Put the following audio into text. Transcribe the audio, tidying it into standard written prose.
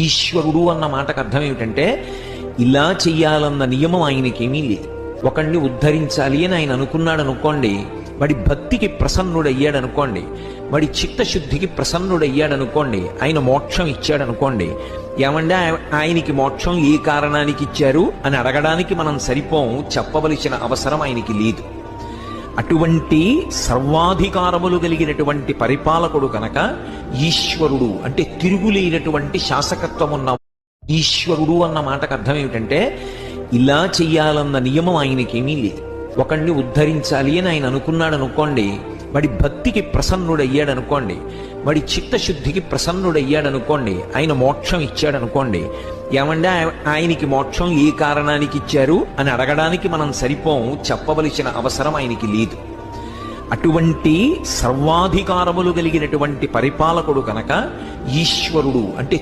ఈశ్వరుడు అన్న మాటకు అర్థం ఏమిటంటే ఇలా చెయ్యాలన్న నియమం ఆయనకేమీ లేదు. ఒకణ్ణి ఉద్ధరించాలి అని ఆయన అనుకున్నాడు అనుకోండి, వాడి భక్తికి ప్రసన్నుడయ్యాడు అనుకోండి, వాడి చిత్తశుద్ధికి ప్రసన్నుడయ్యాడు అనుకోండి, ఆయన మోక్షం ఇచ్చాడు అనుకోండి. ఏమంటే ఆయనకి మోక్షం ఏ కారణానికి ఇచ్చారు అని అడగడానికి మనం సరిపోం, చెప్పవలసిన అవసరం ఆయనకి లేదు. అటువంటి సర్వాధికారములు కలిగినటువంటి పరిపాలకుడు కనుక ఈశ్వరుడు అంటే తిరుగులేనటువంటి శాసకత్వం ఉన్న ఈశ్వరుడు అన్న మాటకు అర్థం ఏమిటంటే ఇలా చెయ్యాలన్న నియమం ఆయనకేమీ లేదు. ఒకణ్ణి ఉద్ధరించాలి అని ఆయన అనుకున్నాడు అనుకోండి, వాడి భక్తికి ప్రసన్నుడయ్యాడు అనుకోండి, వాడి చిత్తశుద్ధికి ప్రసన్నుడయ్యాడు అనుకోండి, ఆయన మోక్షం ఇచ్చాడు అనుకోండి. ఏమంటే ఆయనకి మోక్షం ఏ కారణానికి ఇచ్చారు అని అడగడానికి మనం సరిపోం, చెప్పవలసిన అవసరం ఆయనకి లేదు. అటువంటి సర్వాధికారములు కలిగినటువంటి పరిపాలకుడు కనుక ఈశ్వరుడు అంటే